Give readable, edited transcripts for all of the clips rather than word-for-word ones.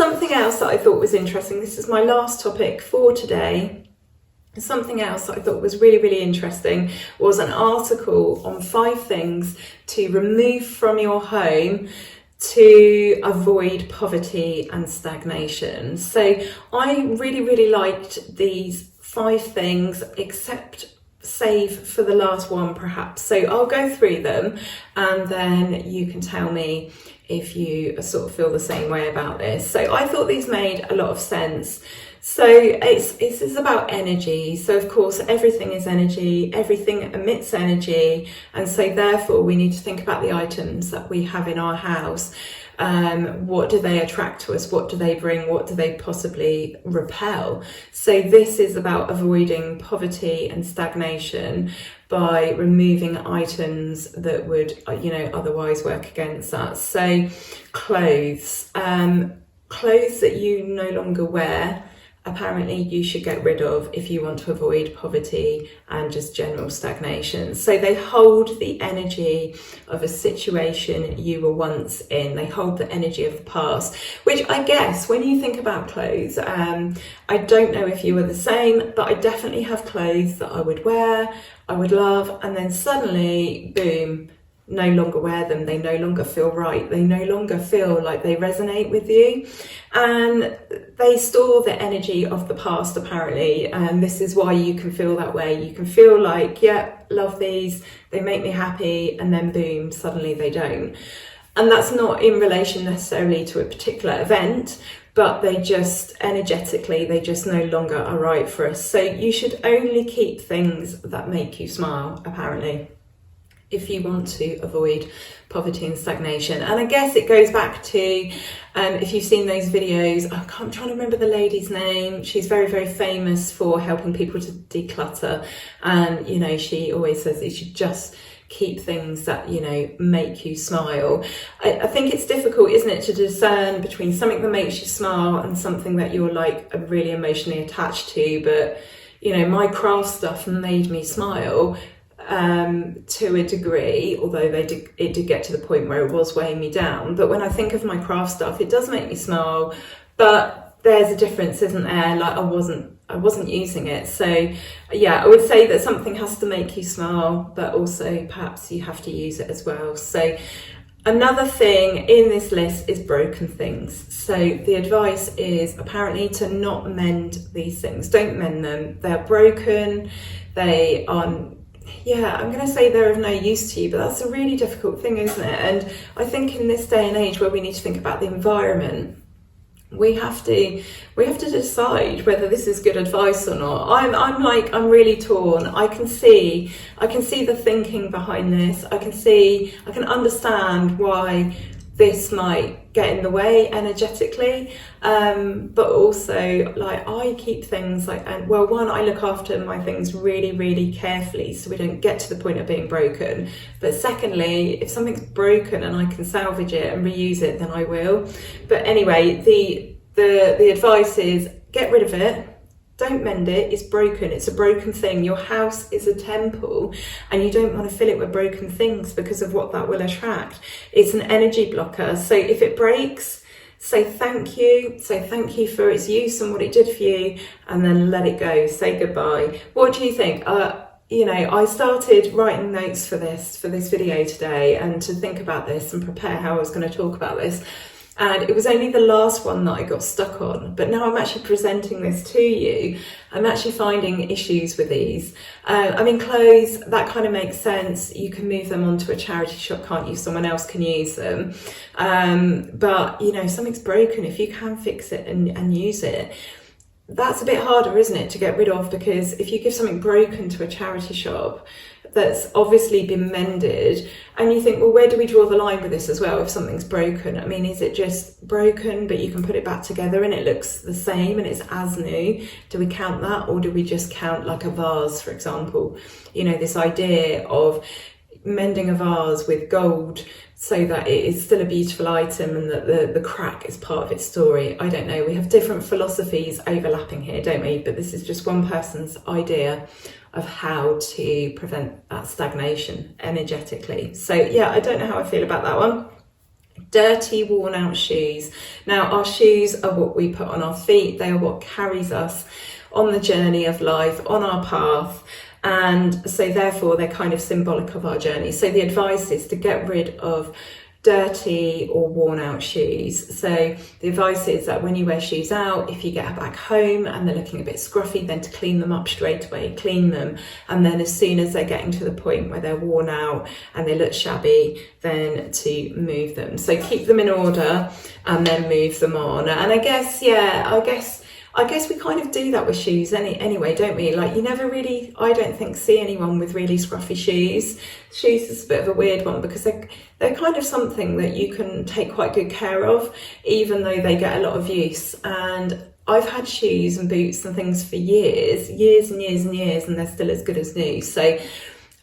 something else that I thought was interesting, this is my last topic for today. Something else that I thought was really, really interesting was an article on 5 things to remove from your home to avoid poverty and stagnation. So I really, really liked these 5 things, except save for the last one perhaps. So I'll go through them and then you can tell me if you sort of feel the same way about this. So I thought these made a lot of sense. So it's about energy. So of course, everything is energy, everything emits energy. And so therefore we need to think about the items that we have in our house. What do they attract to us? What do they bring? What do they possibly repel? So this is about avoiding poverty and stagnation by removing items that would, otherwise work against that. So clothes that you no longer wear, apparently you should get rid of if you want to avoid poverty and just general stagnation. So they hold the energy of a situation you were once in. They hold the energy of the past, which I guess when you think about clothes, I don't know if you were the same, but I definitely have clothes that I would wear, I would love, and then suddenly, boom, no longer wear them. They no longer feel right. They no longer feel like they resonate with you, and they store the energy of the past apparently, and this is why you can feel that way. You can feel like, yeah, love these, they make me happy, and then boom, suddenly they don't. And that's not in relation necessarily to a particular event, but they just energetically, they just no longer are right for us. So you should only keep things that make you smile, apparently, if you want to avoid poverty and stagnation. And I guess it goes back to, if you've seen those videos, I'm trying to remember the lady's name. She's very, very famous for helping people to declutter. And, she always says that you should just keep things that, make you smile. I think it's difficult, isn't it, to discern between something that makes you smile and something that you're like really emotionally attached to. But, my craft stuff made me smile to a degree, although it did get to the point where it was weighing me down. But when I think of my craft stuff, it does make me smile, but there's a difference, isn't there? Like I wasn't using it. So yeah, I would say that something has to make you smile, but also perhaps you have to use it as well. So another thing in this list is broken things. So the advice is apparently to not mend these things. Don't mend them. They're broken. They are, I'm going to say they're of no use to you, but that's a really difficult thing, isn't it? And I think in this day and age where we need to think about the environment, we have to decide whether this is good advice or not. I'm really torn. I can see the thinking behind this. I can understand why this might get in the way energetically, but also I keep things I look after my things really, really carefully so we don't get to the point of being broken. But secondly, if something's broken and I can salvage it and reuse it, then I will. But anyway, the advice is get rid of it. Don't mend it. It's broken. It's a broken thing. Your house is a temple and you don't want to fill it with broken things because of what that will attract. It's an energy blocker. So if it breaks, say thank you. Say thank you for its use and what it did for you, and then let it go. Say goodbye. What do you think? I started writing notes for this video today and to think about this and prepare how I was going to talk about this. And it was only the last one that I got stuck on. But now I'm actually presenting this to you. I'm actually finding issues with these. Clothes, that kind of makes sense. You can move them onto a charity shop, can't you? Someone else can use them. But, something's broken. If you can fix it and use it, that's a bit harder, isn't it, to get rid of? Because if you give something broken to a charity shop that's obviously been mended, and you think, well, where do we draw the line with this as well if something's broken? Is it just broken but you can put it back together and it looks the same and it's as new? Do we count that, or do we just count like a vase, for example? This idea of mending a vase with gold so that it is still a beautiful item and that the crack is part of its story. I don't know. We have different philosophies overlapping here, don't we? But this is just one person's idea of how to prevent that stagnation energetically. So yeah, I don't know how I feel about that one. Dirty, worn out shoes. Now, our shoes are what we put on our feet. They are what carries us on the journey of life, on our path. And so therefore they're kind of symbolic of our journey. So the advice is to get rid of dirty or worn out shoes. So the advice is that when you wear shoes out, if you get back home and they're looking a bit scruffy, then to clean them up straight away, clean them. And then as soon as they're getting to the point where they're worn out and they look shabby, then to move them. So keep them in order and then move them on. And I guess we kind of do that with shoes anyway, don't we? Like, you never really, I don't think, see anyone with really scruffy shoes. Shoes is a bit of a weird one because they're kind of something that you can take quite good care of, even though they get a lot of use. And I've had shoes and boots and things for years and years and years, and they're still as good as new. So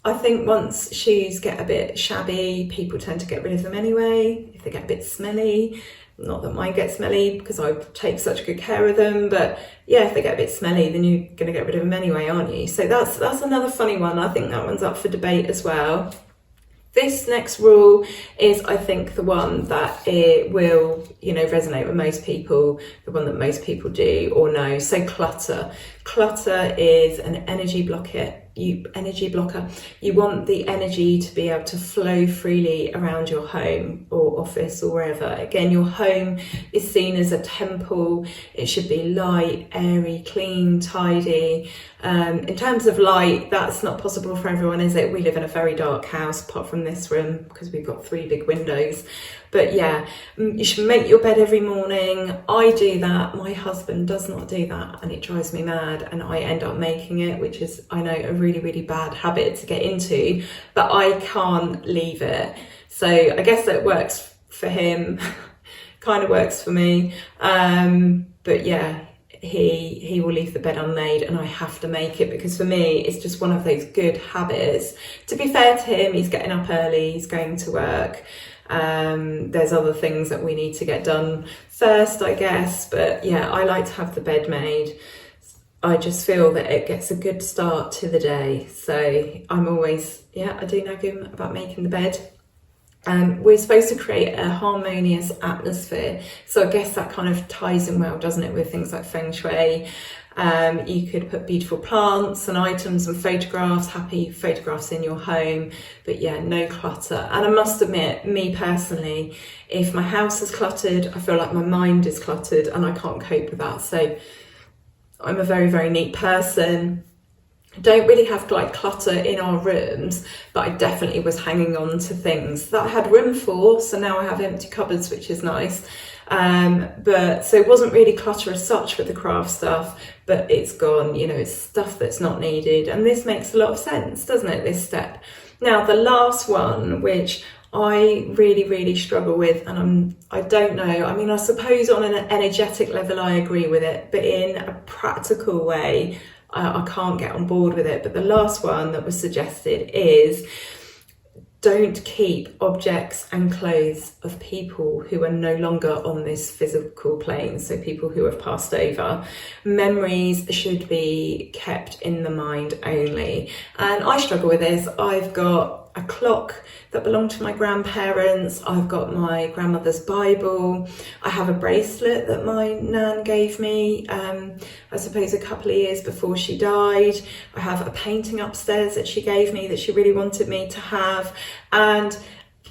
I think once shoes get a bit shabby, people tend to get rid of them anyway. If they get a bit smelly, not that mine get smelly because I take such good care of them, but yeah, if they get a bit smelly, then you're going to get rid of them anyway, aren't you? So that's another funny one. I think that one's up for debate as well. This next rule is, I think, the one that it will, resonate with most people, the one that most people do or know. So clutter. Clutter is an energy blocker. You want the energy to be able to flow freely around your home or office or wherever. Again, your home is seen as a temple. It should be light, airy, clean, tidy. In terms of light, that's not possible for everyone, is it? We live in a very dark house, apart from this room, because we've got 3 big windows. But yeah, you should make your bed every morning. I do that. My husband does not do that, and it drives me mad, and I end up making it, which is, I know, a really, really bad habit to get into, but I can't leave it. So I guess that works for him, kind of works for me. But yeah, he will leave the bed unmade, and I have to make it, because for me it's just one of those good habits. To be fair to him, he's getting up early, he's going to work. There's other things that we need to get done first, I guess, but yeah, I like to have the bed made. I just feel that it gets a good start to the day. So I'm always, I do nag him about making the bed. We're supposed to create a harmonious atmosphere. So I guess that kind of ties in well, doesn't it, with things like feng shui. You could put beautiful plants and items and photographs, happy photographs in your home, but yeah, no clutter. And I must admit, me personally, if my house is cluttered, I feel like my mind is cluttered and I can't cope with that. So I'm a very, very neat person. Don't really have like clutter in our rooms, but I definitely was hanging on to things that I had room for. So now I have empty cupboards, which is nice. But so it wasn't really clutter as such with the craft stuff, but it's gone, it's stuff that's not needed. And this makes a lot of sense, doesn't it, this step? Now, the last one, which I really, really struggle with, and I don't know, I mean, I suppose on an energetic level, I agree with it, but in a practical way, I can't get on board with it. But the last one that was suggested is, don't keep objects and clothes of people who are no longer on this physical plane, so people who have passed over. Memories should be kept in the mind only. And I struggle with this. I've got a clock that belonged to my grandparents. I've got my grandmother's Bible. I have a bracelet that my nan gave me, I suppose a couple of years before she died. I have a painting upstairs that she gave me that she really wanted me to have. And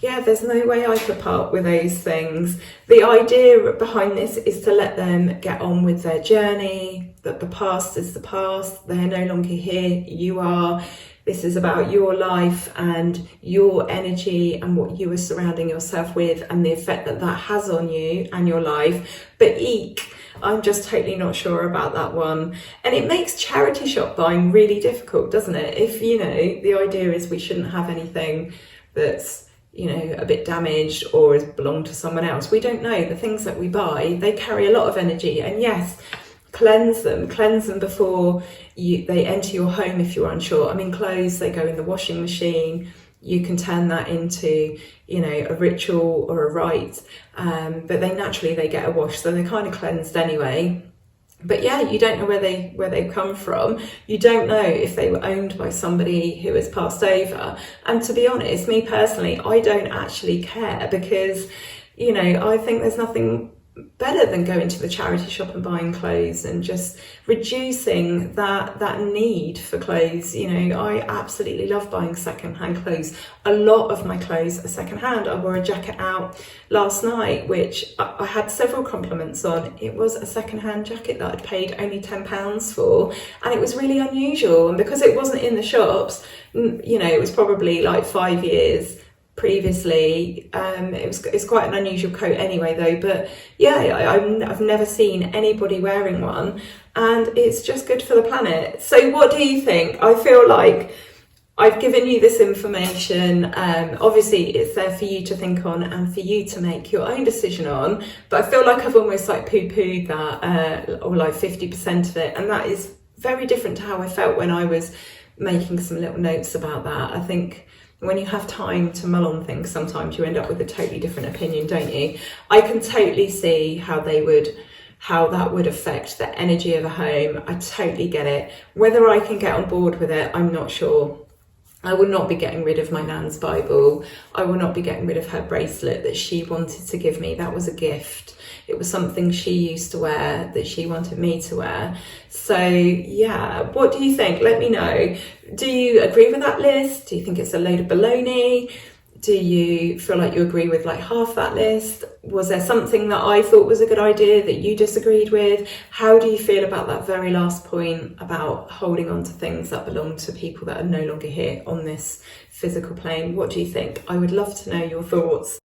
yeah, there's no way I could part with those things. The idea behind this is to let them get on with their journey, that the past is the past. They're no longer here, you are. This is about your life and your energy and what you are surrounding yourself with and the effect that that has on you and your life. But I'm just totally not sure about that one. And it makes charity shop buying really difficult, doesn't it? If, the idea is we shouldn't have anything that's, a bit damaged or has belonged to someone else. We don't know. The things that we buy, they carry a lot of energy. And yes, cleanse them before they enter your home if you're unsure. I mean, clothes, they go in the washing machine. You can turn that into, a ritual or a rite, but they get a wash, so they're kind of cleansed anyway. But yeah, you don't know where they've come from. You don't know if they were owned by somebody who has passed over. And to be honest, me personally, I don't actually care, because you know, I think there's nothing better than going to the charity shop and buying clothes and just reducing that need for clothes. You know, I absolutely love buying secondhand clothes. A lot of my clothes are secondhand. I wore a jacket out last night which I had several compliments on. It was a secondhand jacket that I'd paid only £10 for, and it was really unusual, and because it wasn't in the shops, you know, it was probably like 5 years previously. It's quite an unusual coat anyway though, but yeah, I've never seen anybody wearing one, and it's just good for the planet. So what do you think? I feel like I've given you this information. Obviously it's there for you to think on and for you to make your own decision on, but I feel like I've almost like poo-pooed that, or like 50% of it, and that is very different to how I felt when I was making some little notes about that. I think when you have time to mull on things, sometimes you end up with a totally different opinion, don't you? I can totally see how that would affect the energy of a home. I totally get it. Whether I can get on board with it, I'm not sure. I will not be getting rid of my nan's Bible. I will not be getting rid of her bracelet that she wanted to give me. That was a gift. It was something she used to wear that she wanted me to wear. So yeah, what do you think? Let me know. Do you agree with that list? Do you think it's a load of baloney? Do you feel like you agree with like half that list? Was there something that I thought was a good idea that you disagreed with? How do you feel about that very last point about holding on to things that belong to people that are no longer here on this physical plane? What do you think? I would love to know your thoughts.